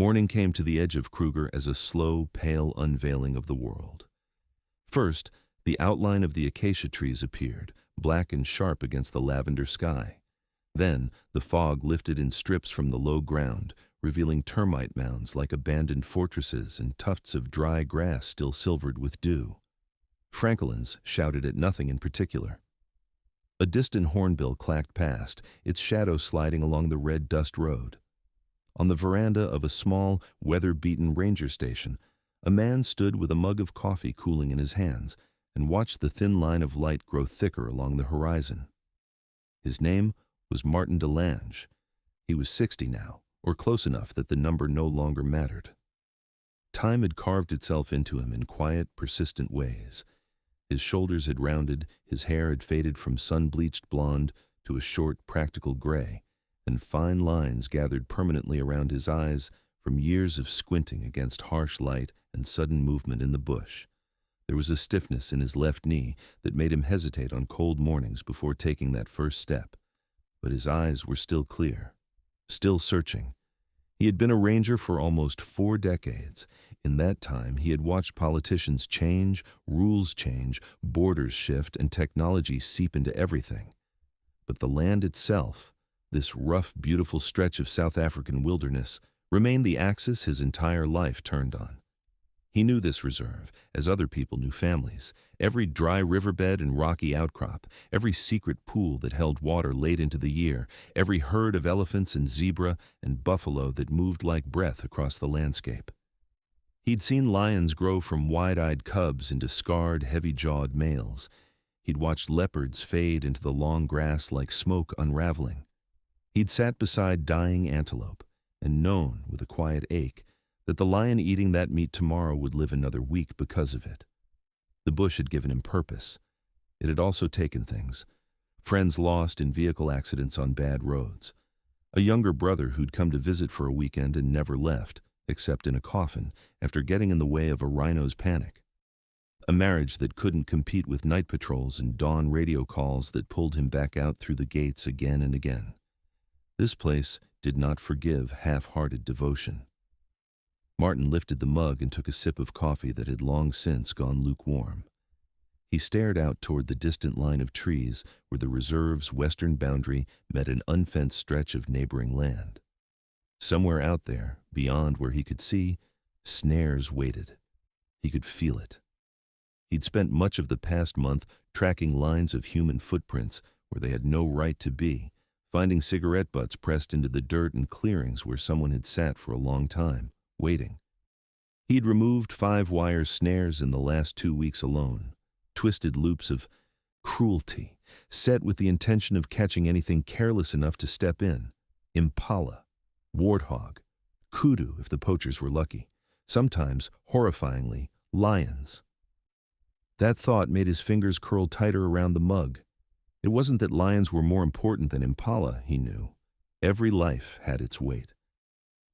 Morning came to the edge of Kruger as a slow, pale unveiling of the world. First, the outline of the acacia trees appeared, black and sharp against the lavender sky. Then, the fog lifted in strips from the low ground, revealing termite mounds like abandoned fortresses and tufts of dry grass still silvered with dew. Francolins shouted at nothing in particular. A distant hornbill clacked past, its shadow sliding along the red dust road. On the veranda of a small, weather-beaten ranger station, a man stood with a mug of coffee cooling in his hands and watched the thin line of light grow thicker along the horizon. His name was Martin DeLange. He was 60 now, or close enough that the number no longer mattered. Time had carved itself into him in quiet, persistent ways. His shoulders had rounded, his hair had faded from sun-bleached blonde to a short, practical gray, and fine lines gathered permanently around his eyes from years of squinting against harsh light and sudden movement in the bush. There was a stiffness in his left knee that made him hesitate on cold mornings before taking that first step. But his eyes were still clear, still searching. He had been a ranger for almost 4 decades. In that time, he had watched politicians change, rules change, borders shift, and technology seep into everything. But the land itself, this rough, beautiful stretch of South African wilderness, remained the axis his entire life turned on. He knew this reserve, as other people knew families. Every dry riverbed and rocky outcrop, every secret pool that held water late into the year, every herd of elephants and zebra and buffalo that moved like breath across the landscape. He'd seen lions grow from wide-eyed cubs into scarred, heavy-jawed males. He'd watched leopards fade into the long grass like smoke unraveling. He'd sat beside dying antelope and known, with a quiet ache, that the lion eating that meat tomorrow would live another week because of it. The bush had given him purpose. It had also taken things. Friends lost in vehicle accidents on bad roads. A younger brother who'd come to visit for a weekend and never left, except in a coffin, after getting in the way of a rhino's panic. A marriage that couldn't compete with night patrols and dawn radio calls that pulled him back out through the gates again and again. This place did not forgive half-hearted devotion. Martin lifted the mug and took a sip of coffee that had long since gone lukewarm. He stared out toward the distant line of trees where the reserve's western boundary met an unfenced stretch of neighboring land. Somewhere out there, beyond where he could see, snares waited. He could feel it. He'd spent much of the past month tracking lines of human footprints where they had no right to be, finding cigarette butts pressed into the dirt and clearings where someone had sat for a long time, waiting. He'd removed 5-wire snares in the last 2 weeks alone, twisted loops of cruelty, set with the intention of catching anything careless enough to step in. Impala, warthog, kudu if the poachers were lucky, sometimes, horrifyingly, lions. That thought made his fingers curl tighter around the mug. It wasn't that lions were more important than impala, he knew. Every life had its weight.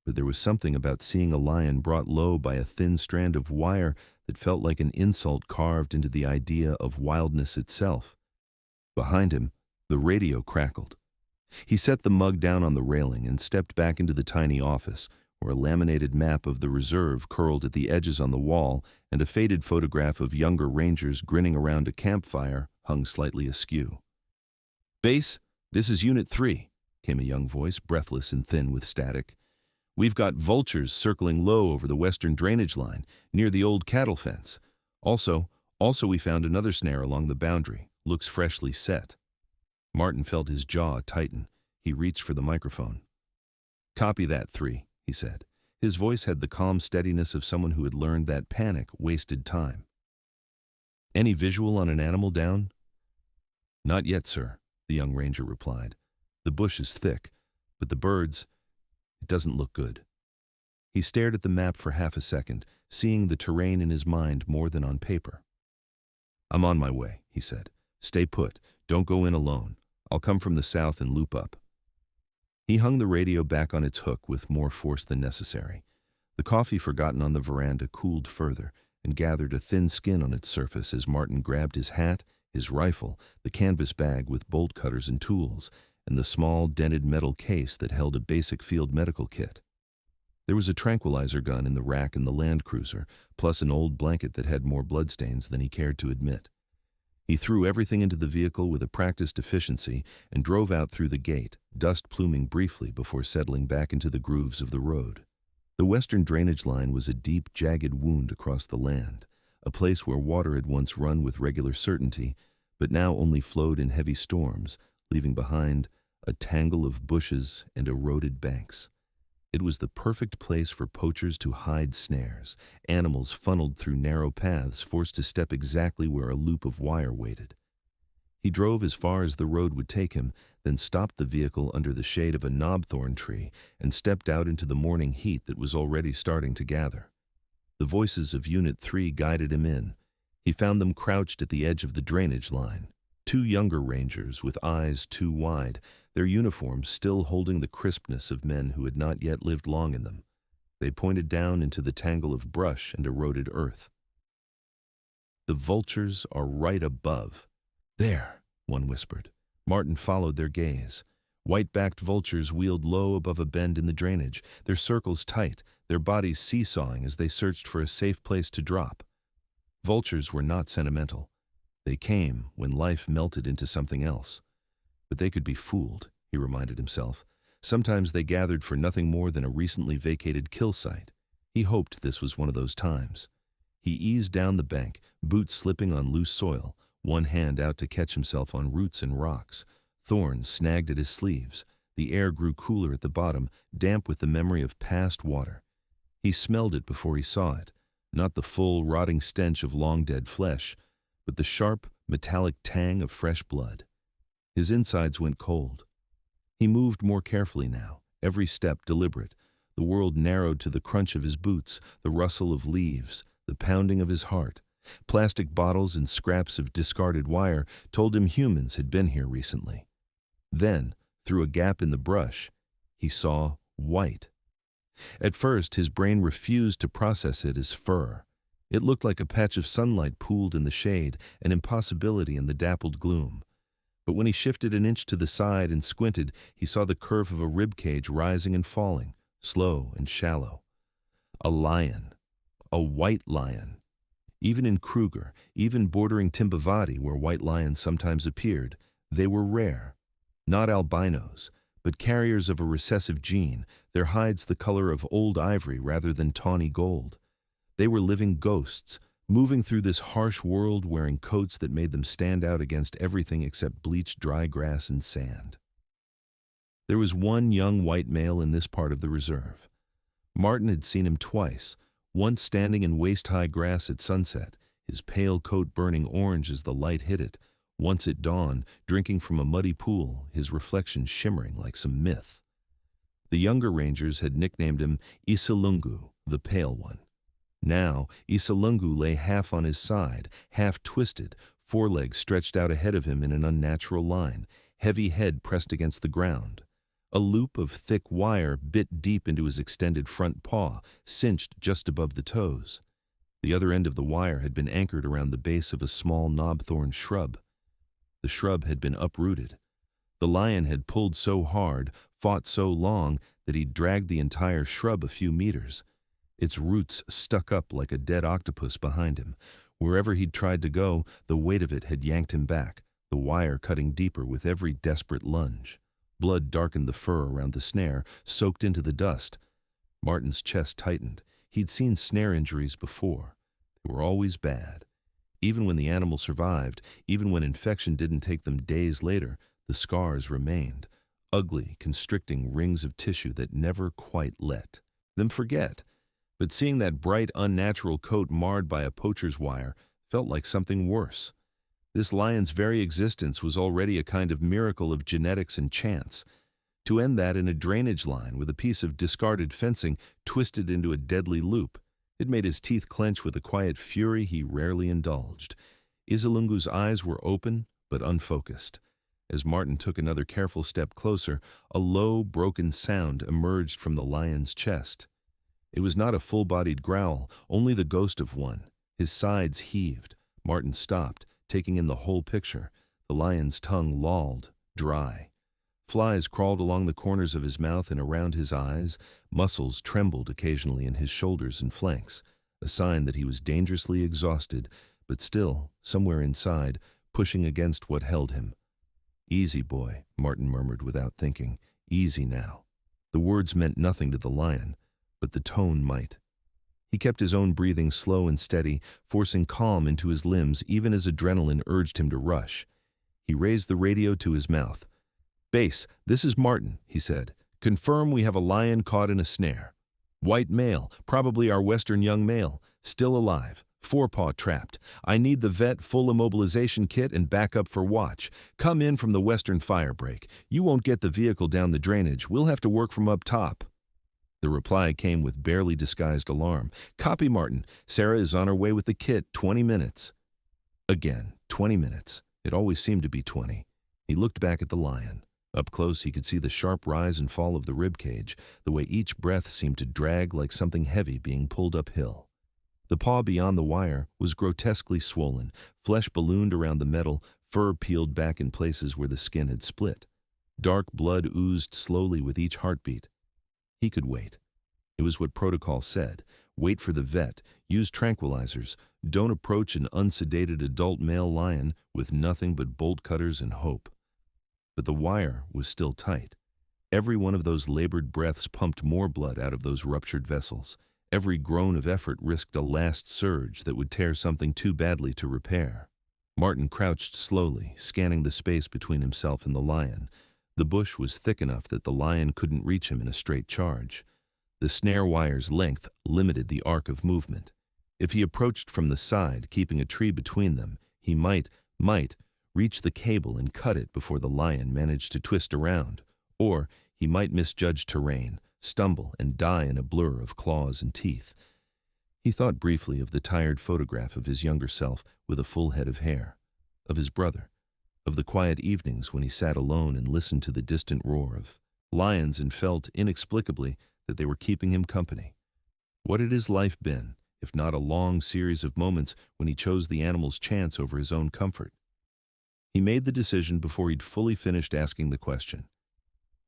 But there was something about seeing a lion brought low by a thin strand of wire that felt like an insult carved into the idea of wildness itself. Behind him, the radio crackled. He set the mug down on the railing and stepped back into the tiny office, where a laminated map of the reserve curled at the edges on the wall and a faded photograph of younger rangers grinning around a campfire hung slightly askew. "Base, this is Unit 3, came a young voice, breathless and thin with static. "We've got vultures circling low over the western drainage line, near the old cattle fence. Also we found another snare along the boundary. Looks freshly set." Martin felt his jaw tighten. He reached for the microphone. "Copy that, 3, he said. His voice had the calm steadiness of someone who had learned that panic wasted time. "Any visual on an animal down?" "Not yet, sir," the young ranger replied. "The bush is thick, but the birds, it doesn't look good." He stared at the map for half a second, seeing the terrain in his mind more than on paper. "I'm on my way," he said. "Stay put. Don't go in alone. I'll come from the south and loop up." He hung the radio back on its hook with more force than necessary. The coffee forgotten on the veranda cooled further and gathered a thin skin on its surface as Martin grabbed his hat, his rifle, the canvas bag with bolt cutters and tools, and the small dented metal case that held a basic field medical kit. There was a tranquilizer gun in the rack in the Land Cruiser, plus an old blanket that had more bloodstains than he cared to admit. He threw everything into the vehicle with a practiced efficiency and drove out through the gate, dust pluming briefly before settling back into the grooves of the road. The western drainage line was a deep, jagged wound across the land, a place where water had once run with regular certainty, but now only flowed in heavy storms, leaving behind a tangle of bushes and eroded banks. It was the perfect place for poachers to hide snares, animals funneled through narrow paths, forced to step exactly where a loop of wire waited. He drove as far as the road would take him, then stopped the vehicle under the shade of a knobthorn tree and stepped out into the morning heat that was already starting to gather. The voices of Unit 3 guided him in. He found them crouched at the edge of the drainage line. Two younger rangers with eyes too wide, their uniforms still holding the crispness of men who had not yet lived long in them. They pointed down into the tangle of brush and eroded earth. "The vultures are right above." "There," one whispered. Martin followed their gaze. White-backed vultures wheeled low above a bend in the drainage, their circles tight, their bodies seesawing as they searched for a safe place to drop. Vultures were not sentimental. They came when life melted into something else. But they could be fooled, he reminded himself. Sometimes they gathered for nothing more than a recently vacated kill site. He hoped this was one of those times. He eased down the bank, boots slipping on loose soil, one hand out to catch himself on roots and rocks. Thorns snagged at his sleeves. The air grew cooler at the bottom, damp with the memory of past water. He smelled it before he saw it, not the full, rotting stench of long-dead flesh, but the sharp, metallic tang of fresh blood. His insides went cold. He moved more carefully now, every step deliberate. The world narrowed to the crunch of his boots, the rustle of leaves, the pounding of his heart. Plastic bottles and scraps of discarded wire told him humans had been here recently. Then, through a gap in the brush, he saw white. At first, his brain refused to process it as fur. It looked like a patch of sunlight pooled in the shade, an impossibility in the dappled gloom. But when he shifted an inch to the side and squinted, he saw the curve of a rib cage rising and falling, slow and shallow. A lion. A white lion. Even in Kruger, even bordering Timbavati, where white lions sometimes appeared, they were rare. Not albinos, but carriers of a recessive gene, their hides the color of old ivory rather than tawny gold. They were living ghosts, moving through this harsh world wearing coats that made them stand out against everything except bleached dry grass and sand. There was one young white male in this part of the reserve. Martin had seen him twice, once standing in waist-high grass at sunset, his pale coat burning orange as the light hit it, once at dawn, drinking from a muddy pool, his reflection shimmering like some myth. The younger rangers had nicknamed him Isalungu, the Pale One. Now, Isalungu lay half on his side, half twisted, forelegs stretched out ahead of him in an unnatural line, heavy head pressed against the ground. A loop of thick wire bit deep into his extended front paw, cinched just above the toes. The other end of the wire had been anchored around the base of a small knobthorn shrub. The shrub had been uprooted. The lion had pulled so hard, fought so long, that he'd dragged the entire shrub a few meters. Its roots stuck up like a dead octopus behind him. Wherever he'd tried to go, the weight of it had yanked him back, the wire cutting deeper with every desperate lunge. Blood darkened the fur around the snare, soaked into the dust. Martin's chest tightened. He'd seen snare injuries before. They were always bad. Even when the animal survived, even when infection didn't take them days later, the scars remained, ugly, constricting rings of tissue that never quite let them forget. But seeing that bright, unnatural coat marred by a poacher's wire felt like something worse. This lion's very existence was already a kind of miracle of genetics and chance. To end that in a drainage line with a piece of discarded fencing twisted into a deadly loop, it made his teeth clench with a quiet fury he rarely indulged. Isalungu's eyes were open but unfocused. As Martin took another careful step closer, a low, broken sound emerged from the lion's chest. It was not a full-bodied growl, only the ghost of one. His sides heaved. Martin stopped, taking in the whole picture. The lion's tongue lolled, dry. Flies crawled along the corners of his mouth and around his eyes. Muscles trembled occasionally in his shoulders and flanks, a sign that he was dangerously exhausted, but still, somewhere inside, pushing against what held him. "Easy, boy," Martin murmured without thinking. "Easy now." The words meant nothing to the lion, but the tone might. He kept his own breathing slow and steady, forcing calm into his limbs even as adrenaline urged him to rush. He raised the radio to his mouth. "Base, this is Martin," he said. "Confirm we have a lion caught in a snare. White male, probably our western young male, still alive, forepaw trapped. I need the vet, full immobilization kit, and backup for watch. Come in from the western fire break. You won't get the vehicle down the drainage. We'll have to work from up top." The reply came with barely disguised alarm. "Copy, Martin. Sarah is on her way with the kit. 20 minutes. Again, 20 minutes. It always seemed to be 20. He looked back at the lion. Up close, he could see the sharp rise and fall of the rib cage, the way each breath seemed to drag like something heavy being pulled uphill. The paw beyond the wire was grotesquely swollen, flesh ballooned around the metal, fur peeled back in places where the skin had split. Dark blood oozed slowly with each heartbeat. He could wait. It was what protocol said. Wait for the vet. Use tranquilizers. Don't approach an unsedated adult male lion with nothing but bolt cutters and hope. But the wire was still tight. Every one of those labored breaths pumped more blood out of those ruptured vessels. Every groan of effort risked a last surge that would tear something too badly to repair. Martin crouched slowly, scanning the space between himself and the lion. The bush was thick enough that the lion couldn't reach him in a straight charge. The snare wire's length limited the arc of movement. If he approached from the side, keeping a tree between them, he might reach the cable and cut it before the lion managed to twist around. Or he might misjudge terrain, stumble, and die in a blur of claws and teeth. He thought briefly of the tired photograph of his younger self with a full head of hair, of his brother, of the quiet evenings when he sat alone and listened to the distant roar of lions and felt, inexplicably, that they were keeping him company. What had his life been, if not a long series of moments when he chose the animal's chance over his own comfort? He made the decision before he'd fully finished asking the question.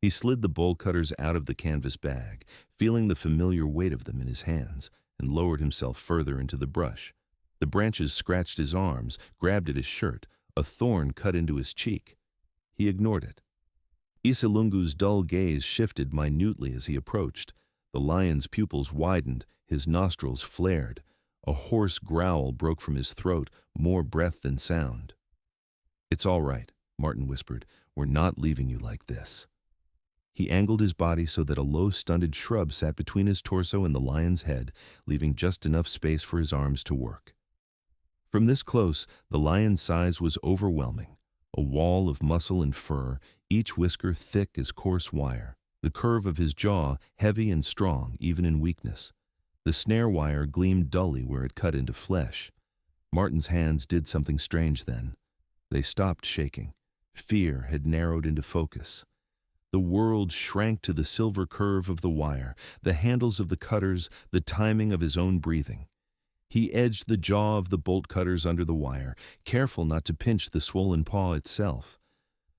He slid the bowl cutters out of the canvas bag, feeling the familiar weight of them in his hands, and lowered himself further into the brush. The branches scratched his arms, grabbed at his shirt. A thorn cut into his cheek. He ignored it. Isilungu's dull gaze shifted minutely as he approached. The lion's pupils widened, his nostrils flared. A hoarse growl broke from his throat, more breath than sound. "It's all right," Martin whispered. "We're not leaving you like this." He angled his body so that a low, stunted shrub sat between his torso and the lion's head, leaving just enough space for his arms to work. From this close, the lion's size was overwhelming. A wall of muscle and fur, each whisker thick as coarse wire. The curve of his jaw heavy and strong, even in weakness. The snare wire gleamed dully where it cut into flesh. Martin's hands did something strange then. They stopped shaking. Fear had narrowed into focus. The world shrank to the silver curve of the wire, the handles of the cutters, the timing of his own breathing. He edged the jaw of the bolt cutters under the wire, careful not to pinch the swollen paw itself.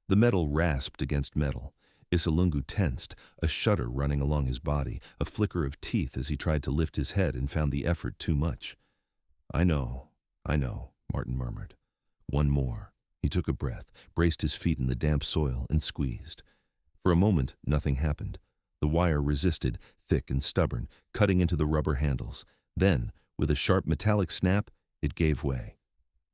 The metal rasped against metal. Isilungu tensed, a shudder running along his body, a flicker of teeth as he tried to lift his head and found the effort too much. I know, Martin murmured. One more. He took a breath, braced his feet in the damp soil, and squeezed. For a moment, nothing happened. The wire resisted, thick and stubborn, cutting into the rubber handles. Then, with a sharp metallic snap, it gave way.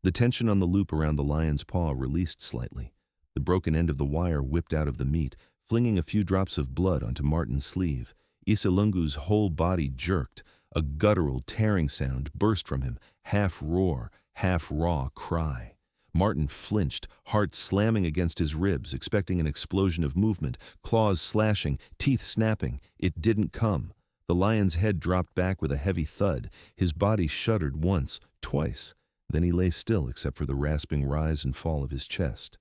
The tension on the loop around the lion's paw released slightly. The broken end of the wire whipped out of the meat, flinging a few drops of blood onto Martin's sleeve. Isilungu's whole body jerked. A guttural, tearing sound burst from him, half roar, half raw cry. Martin flinched, heart slamming against his ribs, expecting an explosion of movement, claws slashing, teeth snapping. It didn't come. The lion's head dropped back with a heavy thud. His body shuddered once, twice. Then he lay still except for the rasping rise and fall of his chest.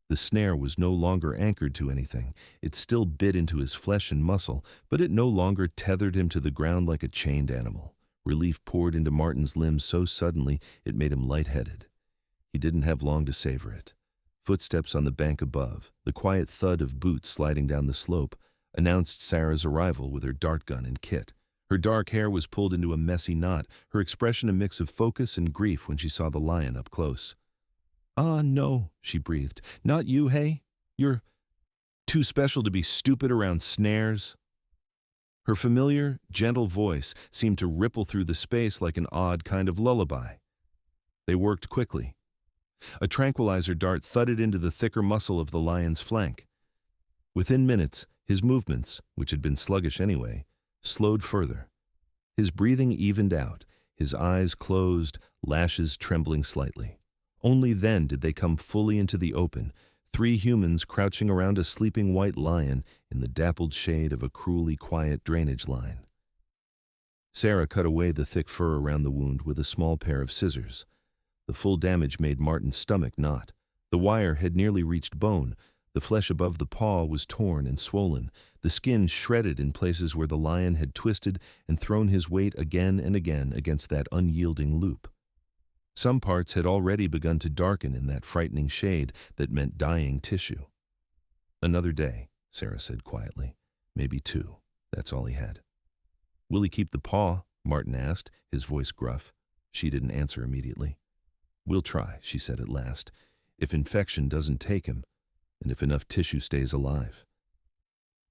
The snare was no longer anchored to anything. It still bit into his flesh and muscle, but it no longer tethered him to the ground like a chained animal. Relief poured into Martin's limbs so suddenly it made him lightheaded. He didn't have long to savor it. Footsteps on the bank above, the quiet thud of boots sliding down the slope, announced Sarah's arrival with her dart gun and kit. Her dark hair was pulled into a messy knot, her expression a mix of focus and grief when she saw the lion up close. "Ah, no," she breathed. "Not you, hey? You're too special to be stupid around snares." Her familiar, gentle voice seemed to ripple through the space like an odd kind of lullaby. They worked quickly. A tranquilizer dart thudded into the thicker muscle of the lion's flank. Within minutes, his movements, which had been sluggish anyway, slowed further. His breathing evened out, his eyes closed, lashes trembling slightly. Only then did they come fully into the open, 3 humans crouching around a sleeping white lion in the dappled shade of a cruelly quiet drainage line. Sarah cut away the thick fur around the wound with a small pair of scissors. The full damage made Martin's stomach knot. The wire had nearly reached bone. The flesh above the paw was torn and swollen, the skin shredded in places where the lion had twisted and thrown his weight again and again against that unyielding loop. Some parts had already begun to darken in that frightening shade that meant dying tissue. "Another day," Sarah said quietly. "Maybe 2. That's all he had." "Will he keep the paw?" Martin asked, his voice gruff. She didn't answer immediately. "We'll try," she said at last, "if infection doesn't take him, and if enough tissue stays alive."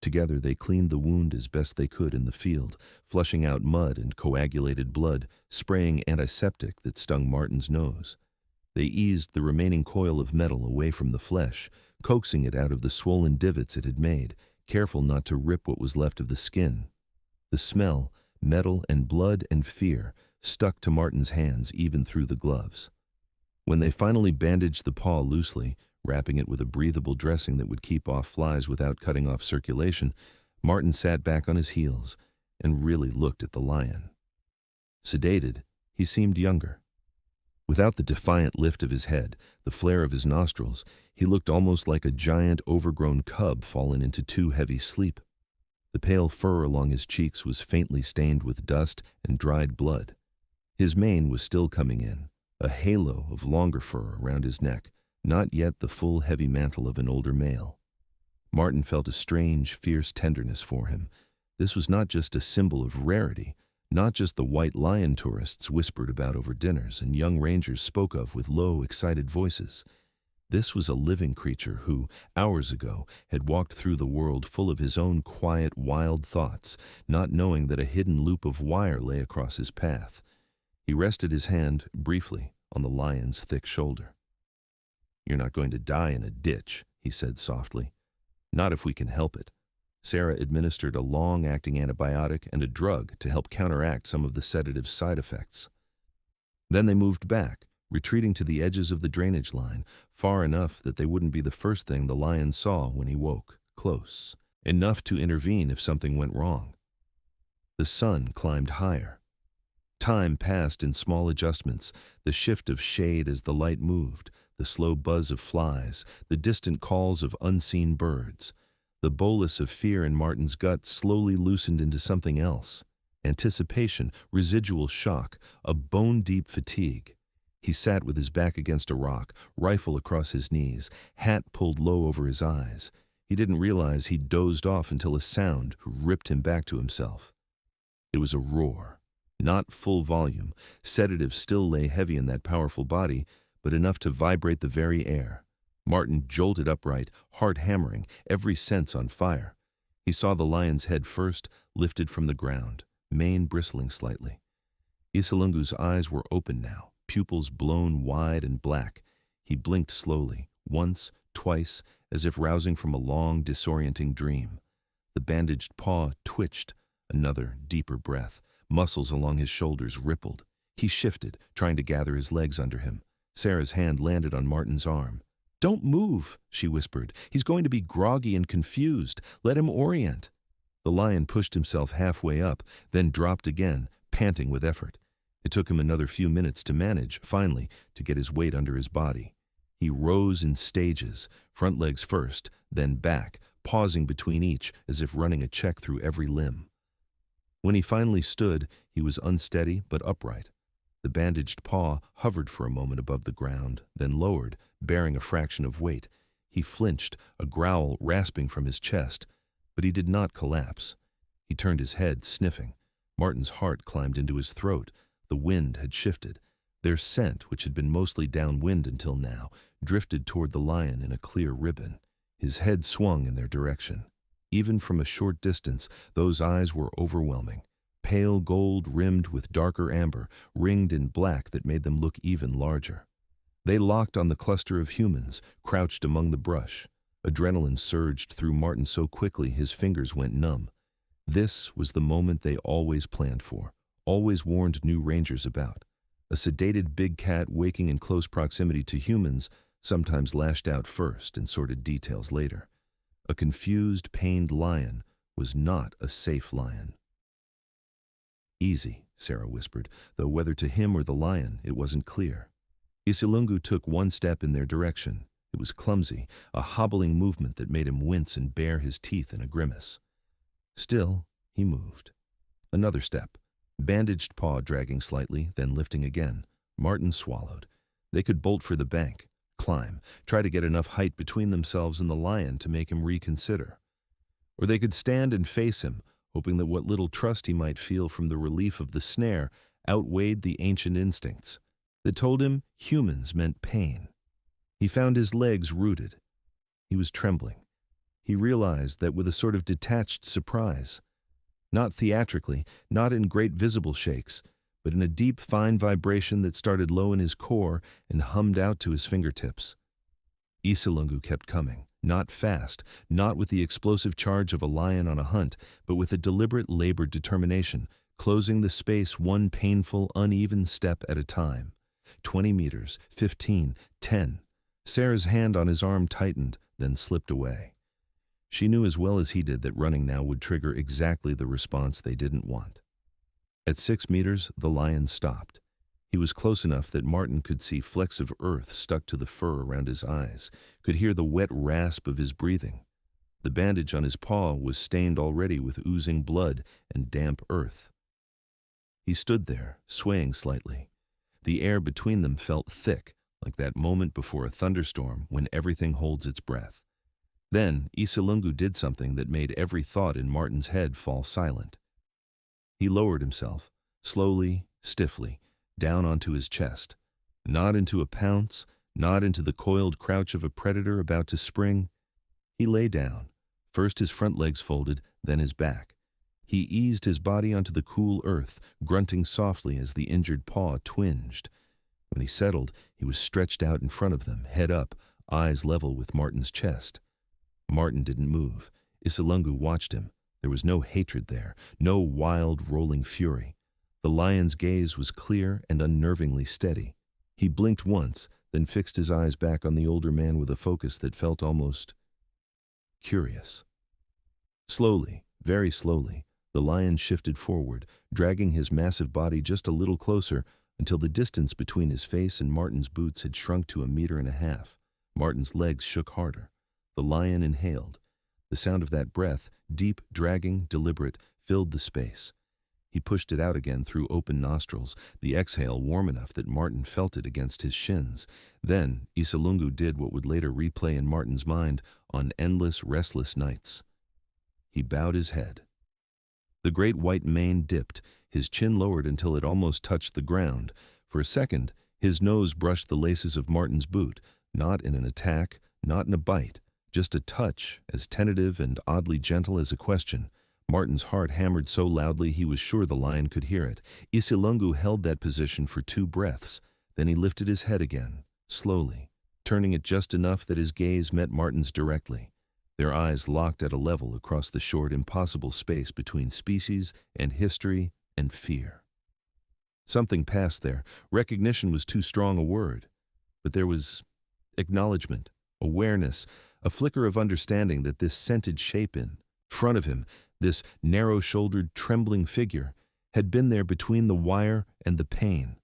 Together they cleaned the wound as best they could in the field, flushing out mud and coagulated blood, spraying antiseptic that stung Martin's nose. They eased the remaining coil of metal away from the flesh, coaxing it out of the swollen divots it had made, careful not to rip what was left of the skin. The smell, metal and blood and fear, stuck to Martin's hands even through the gloves. When they finally bandaged the paw loosely, wrapping it with a breathable dressing that would keep off flies without cutting off circulation, Martin sat back on his heels and really looked at the lion. Sedated, he seemed younger. Without the defiant lift of his head, the flare of his nostrils, he looked almost like a giant overgrown cub fallen into too heavy sleep. The pale fur along his cheeks was faintly stained with dust and dried blood. His mane was still coming in, a halo of longer fur around his neck, not yet the full heavy mantle of an older male. Martin felt a strange, fierce tenderness for him. This was not just a symbol of rarity, not just the white lion tourists whispered about over dinners and young rangers spoke of with low, excited voices. This was a living creature who, hours ago, had walked through the world full of his own quiet, wild thoughts, not knowing that a hidden loop of wire lay across his path. He rested his hand, briefly, on the lion's thick shoulder. "You're not going to die in a ditch," he said softly. "Not if we can help it." Sarah administered a long-acting antibiotic and a drug to help counteract some of the sedative's side effects. Then they moved back, retreating to the edges of the drainage line, far enough that they wouldn't be the first thing the lion saw when he woke, close, enough to intervene if something went wrong. The sun climbed higher. Time passed in small adjustments, the shift of shade as the light moved, the slow buzz of flies, the distant calls of unseen birds. The bolus of fear in Martin's gut slowly loosened into something else. Anticipation, residual shock, a bone-deep fatigue. He sat with his back against a rock, rifle across his knees, hat pulled low over his eyes. He didn't realize he'd dozed off until a sound ripped him back to himself. It was a roar. Not full volume. Sedative still lay heavy in that powerful body, but enough to vibrate the very air. Martin jolted upright, heart hammering, every sense on fire. He saw the lion's head first, lifted from the ground, mane bristling slightly. Isalungu's eyes were open now, pupils blown wide and black. He blinked slowly, once, twice, as if rousing from a long, disorienting dream. The bandaged paw twitched, another, deeper breath. Muscles along his shoulders rippled. He shifted, trying to gather his legs under him. Sarah's hand landed on Martin's arm. "Don't move," she whispered. "He's going to be groggy and confused. Let him orient." The lion pushed himself halfway up, then dropped again, panting with effort. It took him another few minutes to manage, finally, to get his weight under his body. He rose in stages, front legs first, then back, pausing between each as if running a check through every limb. When he finally stood, he was unsteady but upright. The bandaged paw hovered for a moment above the ground, then lowered, bearing a fraction of weight. He flinched, a growl rasping from his chest, but he did not collapse. He turned his head, sniffing. Martin's heart climbed into his throat. The wind had shifted. Their scent, which had been mostly downwind until now, drifted toward the lion in a clear ribbon. His head swung in their direction. Even from a short distance, those eyes were overwhelming. Pale gold rimmed with darker amber, ringed in black that made them look even larger. They locked on the cluster of humans, crouched among the brush. Adrenaline surged through Martin so quickly his fingers went numb. This was the moment they always planned for, always warned new rangers about. A sedated big cat waking in close proximity to humans sometimes lashed out first and sorted details later. A confused, pained lion was not a safe lion. "Easy," Sarah whispered, though whether to him or the lion, it wasn't clear. Isilungu took one step in their direction. It was clumsy, a hobbling movement that made him wince and bare his teeth in a grimace. Still, he moved. Another step. Bandaged paw dragging slightly, then lifting again. Martin swallowed. They could bolt for the bank, climb, try to get enough height between themselves and the lion to make him reconsider. Or they could stand and face him, hoping that what little trust he might feel from the relief of the snare outweighed the ancient instincts that told him humans meant pain. He found his legs rooted. He was trembling. He realized that with a sort of detached surprise. Not theatrically, not in great visible shakes, but in a deep, fine vibration that started low in his core and hummed out to his fingertips. Isilungu kept coming, not fast, not with the explosive charge of a lion on a hunt, but with a deliberate, labored determination, closing the space one painful, uneven step at a time. 20 meters, 15, 10. Sarah's hand on his arm tightened, then slipped away. She knew as well as he did that running now would trigger exactly the response they didn't want. At 6 meters, the lion stopped. He was close enough that Martin could see flecks of earth stuck to the fur around his eyes, could hear the wet rasp of his breathing. The bandage on his paw was stained already with oozing blood and damp earth. He stood there, swaying slightly. The air between them felt thick, like that moment before a thunderstorm when everything holds its breath. Then Isilungu did something that made every thought in Martin's head fall silent. He lowered himself, slowly, stiffly, down onto his chest. Not into a pounce, not into the coiled crouch of a predator about to spring. He lay down, first his front legs folded, then his back. He eased his body onto the cool earth, grunting softly as the injured paw twinged. When he settled, he was stretched out in front of them, head up, eyes level with Martin's chest. Martin didn't move. Isilungu watched him. There was no hatred there, no wild, rolling fury. The lion's gaze was clear and unnervingly steady. He blinked once, then fixed his eyes back on the older man with a focus that felt almost curious. Slowly, very slowly, the lion shifted forward, dragging his massive body just a little closer until the distance between his face and Martin's boots had shrunk to 1.5 meters. Martin's legs shook harder. The lion inhaled. The sound of that breath, deep, dragging, deliberate, filled the space. He pushed it out again through open nostrils, the exhale warm enough that Martin felt it against his shins. Then Isilungu did what would later replay in Martin's mind on endless, restless nights. He bowed his head. The great white mane dipped, his chin lowered until it almost touched the ground. For a second, his nose brushed the laces of Martin's boot, not in an attack, not in a bite, just a touch, as tentative and oddly gentle as a question. Martin's heart hammered so loudly he was sure the lion could hear it. Isilungu held that position for 2 breaths. Then he lifted his head again, slowly, turning it just enough that his gaze met Martin's directly. Their eyes locked at a level across the short, impossible space between species and history and fear. Something passed there. Recognition was too strong a word. But there was acknowledgement, awareness, a flicker of understanding that this scented shape in front of him, this narrow-shouldered, trembling figure, had been there between the wire and the pain.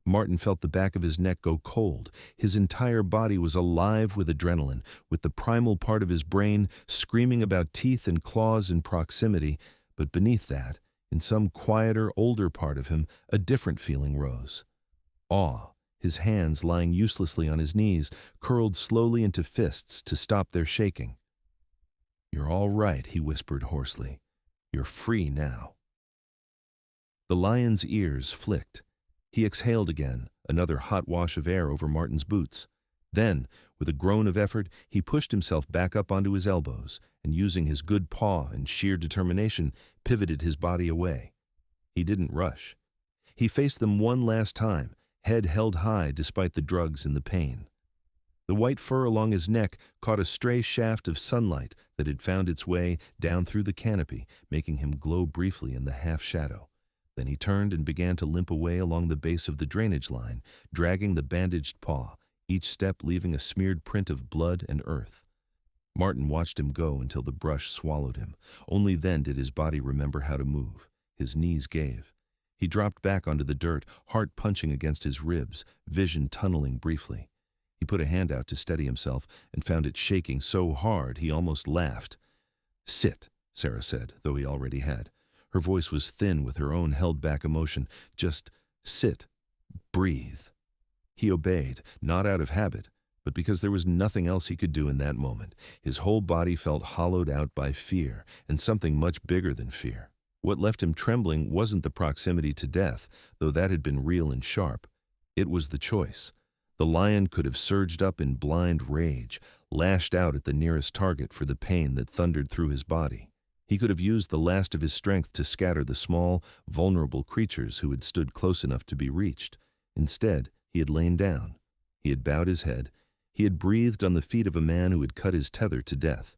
Martin felt the back of his neck go cold. His entire body was alive with adrenaline, with the primal part of his brain screaming about teeth and claws in proximity, but beneath that, In some quieter, older part of him, a different feeling rose. Awe, his hands lying uselessly on his knees, curled slowly into fists to stop their shaking. "You're all right," he whispered hoarsely. "You're free now." The lion's ears flicked. He exhaled again, another hot wash of air over Martin's boots. Then, with a groan of effort, he pushed himself back up onto his elbows, and using his good paw and sheer determination, pivoted his body away. He didn't rush. He faced them one last time, head held high despite the drugs and the pain. The white fur along his neck caught a stray shaft of sunlight that had found its way down through the canopy, making him glow briefly in the half-shadow. Then he turned and began to limp away along the base of the drainage line, dragging the bandaged paw, each step leaving a smeared print of blood and earth. Martin watched him go until the brush swallowed him. Only then did his body remember how to move. His knees gave. He dropped back onto the dirt, heart punching against his ribs, vision tunneling briefly. He put a hand out to steady himself and found it shaking so hard he almost laughed. "Sit," Sarah said, though he already had. Her voice was thin with her own held-back emotion. "Just sit. Breathe." He obeyed, not out of habit, but because there was nothing else he could do in that moment. His whole body felt hollowed out by fear, and something much bigger than fear. What left him trembling wasn't the proximity to death, though that had been real and sharp. It was the choice. The lion could have surged up in blind rage, lashed out at the nearest target for the pain that thundered through his body. He could have used the last of his strength to scatter the small, vulnerable creatures who had stood close enough to be reached. Instead, he had lain down. He had bowed his head. He had breathed on the feet of a man who had cut his tether to death.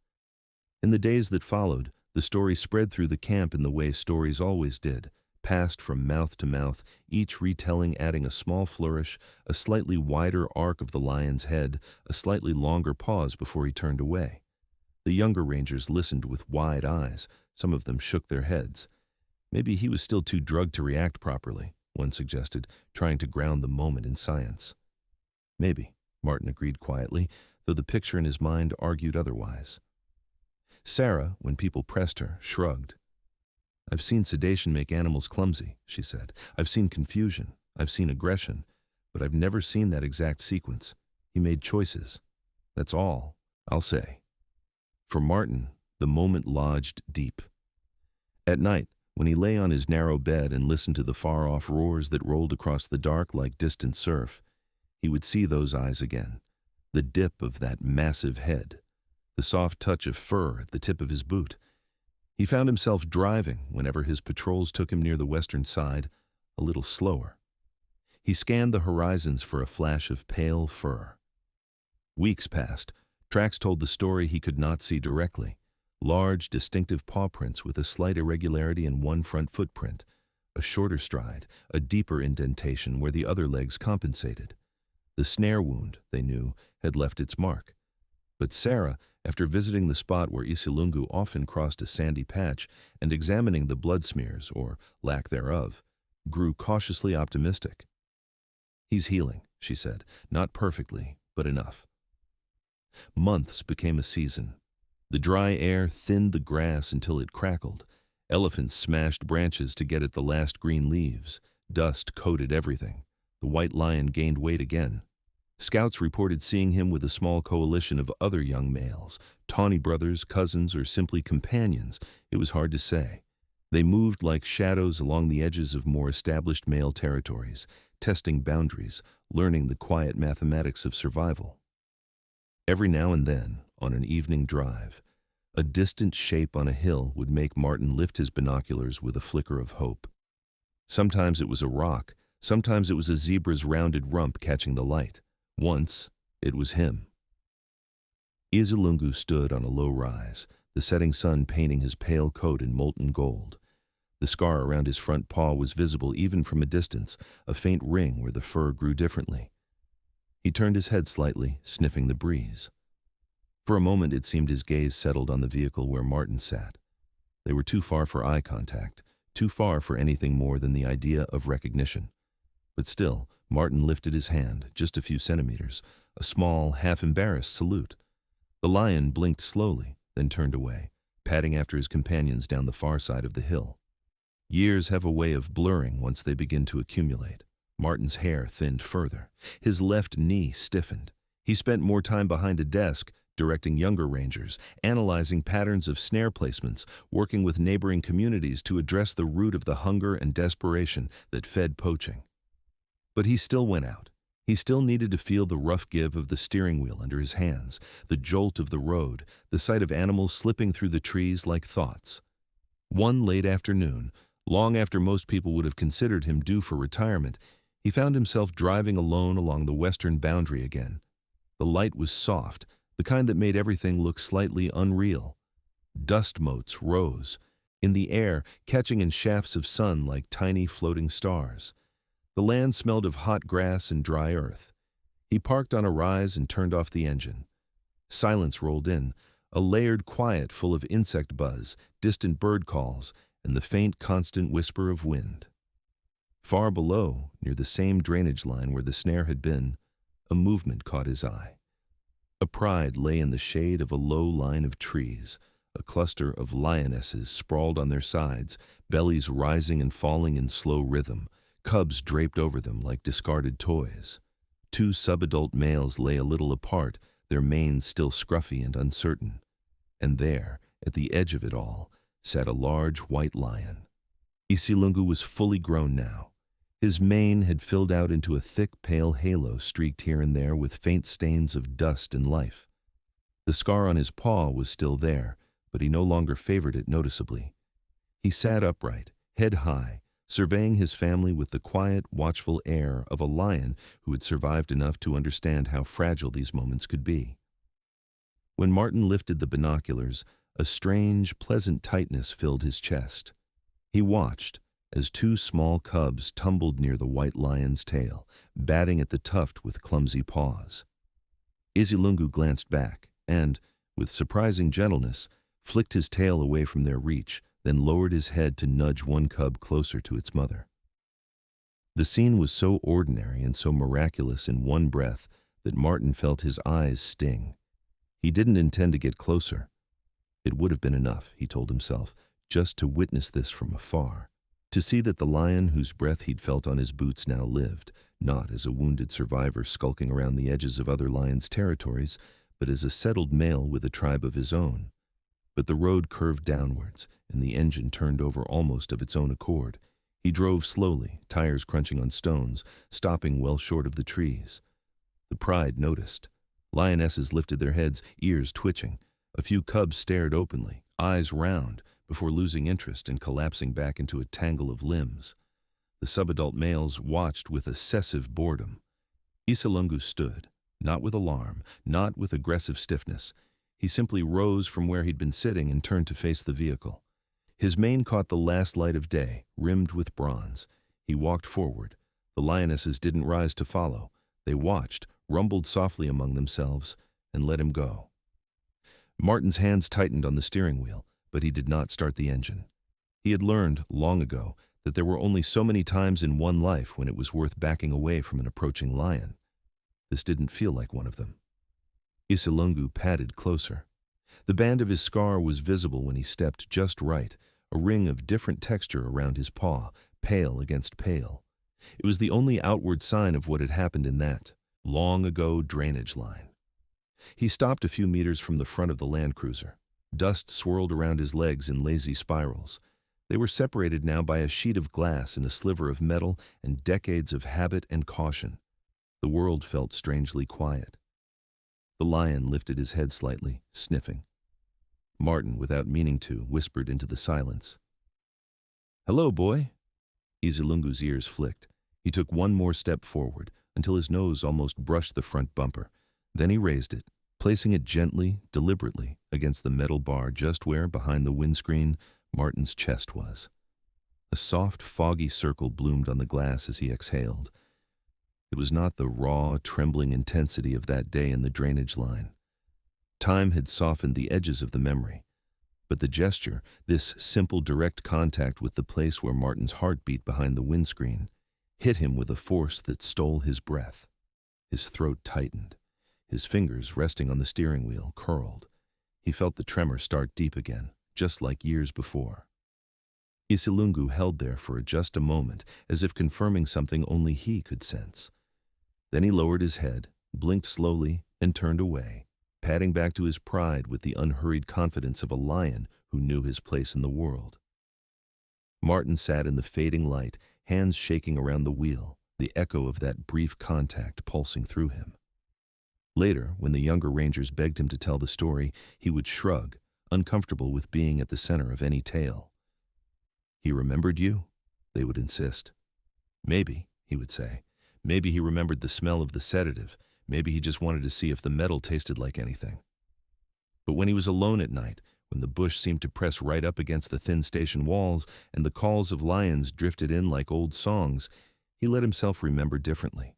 In the days that followed, the story spread through the camp in the way stories always did, passed from mouth to mouth, each retelling adding a small flourish, a slightly wider arc of the lion's head, a slightly longer pause before he turned away. The younger rangers listened with wide eyes. Some of them shook their heads. Maybe he was still too drugged to react properly, one suggested, trying to ground the moment in science. Maybe, Martin agreed quietly, though the picture in his mind argued otherwise. Sarah, when people pressed her, shrugged. "I've seen sedation make animals clumsy," she said. "I've seen confusion. I've seen aggression. But I've never seen that exact sequence. He made choices. That's all, I'll say." For Martin, the moment lodged deep. At night, when he lay on his narrow bed and listened to the far-off roars that rolled across the dark like distant surf, he would see those eyes again, the dip of that massive head, the soft touch of fur at the tip of his boot. He found himself driving, whenever his patrols took him near the western side, a little slower. He scanned the horizons for a flash of pale fur. Weeks passed. Tracks told the story he could not see directly. Large, distinctive paw prints with a slight irregularity in one front footprint, a shorter stride, a deeper indentation where the other legs compensated. The snare wound, they knew, had left its mark. But Sarah, after visiting the spot where Isilungu often crossed a sandy patch and examining the blood smears, or lack thereof, grew cautiously optimistic. "He's healing," she said, "not perfectly, but enough." Months became a season. The dry air thinned the grass until it crackled. Elephants smashed branches to get at the last green leaves. Dust coated everything. The white lion gained weight again. Scouts reported seeing him with a small coalition of other young males, tawny brothers, cousins, or simply companions. It was hard to say. They moved like shadows along the edges of more established male territories, testing boundaries, learning the quiet mathematics of survival. Every now and then, on an evening drive, a distant shape on a hill would make Martin lift his binoculars with a flicker of hope. Sometimes it was a rock, sometimes it was a zebra's rounded rump catching the light. Once, it was him. Isilungu stood on a low rise, the setting sun painting his pale coat in molten gold. The scar around his front paw was visible even from a distance, a faint ring where the fur grew differently. He turned his head slightly, sniffing the breeze. For a moment it seemed his gaze settled on the vehicle where Martin sat. They were too far for eye contact, too far for anything more than the idea of recognition. But still, Martin lifted his hand, just a few centimeters, a small, half-embarrassed salute. The lion blinked slowly, then turned away, padding after his companions down the far side of the hill. Years have a way of blurring once they begin to accumulate. Martin's hair thinned further. His left knee stiffened. He spent more time behind a desk, directing younger rangers, analyzing patterns of snare placements, working with neighboring communities to address the root of the hunger and desperation that fed poaching. But he still went out. He still needed to feel the rough give of the steering wheel under his hands, the jolt of the road, the sight of animals slipping through the trees like thoughts. One late afternoon, long after most people would have considered him due for retirement, he found himself driving alone along the western boundary again. The light was soft, the kind that made everything look slightly unreal. Dust motes rose, in the air, catching in shafts of sun like tiny floating stars. The land smelled of hot grass and dry earth. He parked on a rise and turned off the engine. Silence rolled in, a layered quiet full of insect buzz, distant bird calls, and the faint, constant whisper of wind. Far below, near the same drainage line where the snare had been, a movement caught his eye. A pride lay in the shade of a low line of trees, a cluster of lionesses sprawled on their sides, bellies rising and falling in slow rhythm, cubs draped over them like discarded toys. Two subadult males lay a little apart, their manes still scruffy and uncertain. And there, at the edge of it all, sat a large white lion. Isilungu was fully grown now. His mane had filled out into a thick, pale halo streaked here and there with faint stains of dust and life. The scar on his paw was still there, but he no longer favored it noticeably. He sat upright, head high, surveying his family with the quiet, watchful air of a lion who had survived enough to understand how fragile these moments could be. When Martin lifted the binoculars, a strange, pleasant tightness filled his chest. He watched as two small cubs tumbled near the white lion's tail, batting at the tuft with clumsy paws. Isilungu glanced back and, with surprising gentleness, flicked his tail away from their reach, then lowered his head to nudge one cub closer to its mother. The scene was so ordinary and so miraculous in one breath that Martin felt his eyes sting. He didn't intend to get closer. It would have been enough, he told himself, just to witness this from afar, to see that the lion whose breath he'd felt on his boots now lived, not as a wounded survivor skulking around the edges of other lions' territories, but as a settled male with a tribe of his own. But the road curved downwards, and the engine turned over almost of its own accord. He drove slowly, tires crunching on stones, stopping well short of the trees. The pride noticed. Lionesses lifted their heads, ears twitching. A few cubs stared openly, eyes round, before losing interest and collapsing back into a tangle of limbs. The subadult males watched with excessive boredom. Isilungu stood, not with alarm, not with aggressive stiffness. He simply rose from where he'd been sitting and turned to face the vehicle. His mane caught the last light of day, rimmed with bronze. He walked forward. The lionesses didn't rise to follow. They watched, rumbled softly among themselves, and let him go. Martin's hands tightened on the steering wheel, but he did not start the engine. He had learned, long ago, that there were only so many times in one life when it was worth backing away from an approaching lion. This didn't feel like one of them. Isilungu padded closer. The band of his scar was visible when he stepped just right, a ring of different texture around his paw, pale against pale. It was the only outward sign of what had happened in that long-ago drainage line. He stopped a few meters from the front of the Land Cruiser. Dust swirled around his legs in lazy spirals. They were separated now by a sheet of glass and a sliver of metal and decades of habit and caution. The world felt strangely quiet. The lion lifted his head slightly, sniffing. Martin, without meaning to, whispered into the silence. "Hello, boy." Isilungu's ears flicked. He took one more step forward, until his nose almost brushed the front bumper. Then he raised it, placing it gently, deliberately, against the metal bar just where, behind the windscreen, Martin's chest was. A soft, foggy circle bloomed on the glass as he exhaled. It was not the raw, trembling intensity of that day in the drainage line. Time had softened the edges of the memory. But the gesture, this simple direct contact with the place where Martin's heart beat behind the windscreen, hit him with a force that stole his breath. His throat tightened. His fingers, resting on the steering wheel, curled. He felt the tremor start deep again, just like years before. Isilungu held there for just a moment, as if confirming something only he could sense. Then he lowered his head, blinked slowly, and turned away, padding back to his pride with the unhurried confidence of a lion who knew his place in the world. Martin sat in the fading light, hands shaking around the wheel, the echo of that brief contact pulsing through him. Later, when the younger rangers begged him to tell the story, he would shrug, uncomfortable with being at the center of any tale. "He remembered you?" they would insist. "Maybe," he would say. "Maybe he remembered the smell of the sedative. Maybe he just wanted to see if the metal tasted like anything." But when he was alone at night, when the bush seemed to press right up against the thin station walls and the calls of lions drifted in like old songs, he let himself remember differently.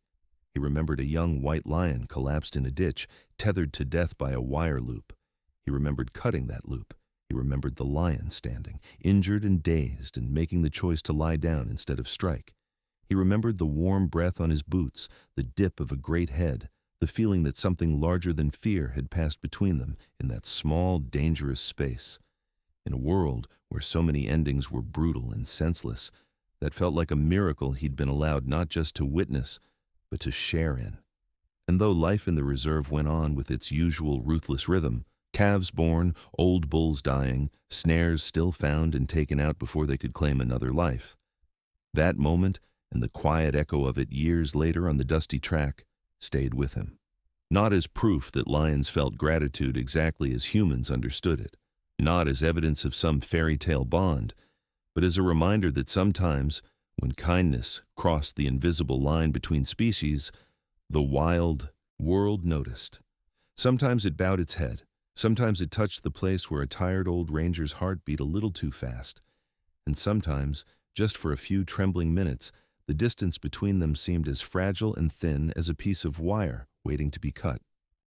He remembered a young white lion collapsed in a ditch, tethered to death by a wire loop. He remembered cutting that loop. He remembered the lion standing, injured and dazed, and making the choice to lie down instead of strike. He remembered the warm breath on his boots, the dip of a great head, the feeling that something larger than fear had passed between them in that small, dangerous space. In a world where so many endings were brutal and senseless, that felt like a miracle he'd been allowed not just to witness, but to share in. And though life in the reserve went on with its usual ruthless rhythm, calves born, old bulls dying, snares still found and taken out before they could claim another life, that moment and the quiet echo of it years later on the dusty track stayed with him. Not as proof that lions felt gratitude exactly as humans understood it, not as evidence of some fairy tale bond, but as a reminder that sometimes, when kindness crossed the invisible line between species, the wild world noticed. Sometimes it bowed its head. Sometimes it touched the place where a tired old ranger's heart beat a little too fast. And sometimes, just for a few trembling minutes, the distance between them seemed as fragile and thin as a piece of wire waiting to be cut.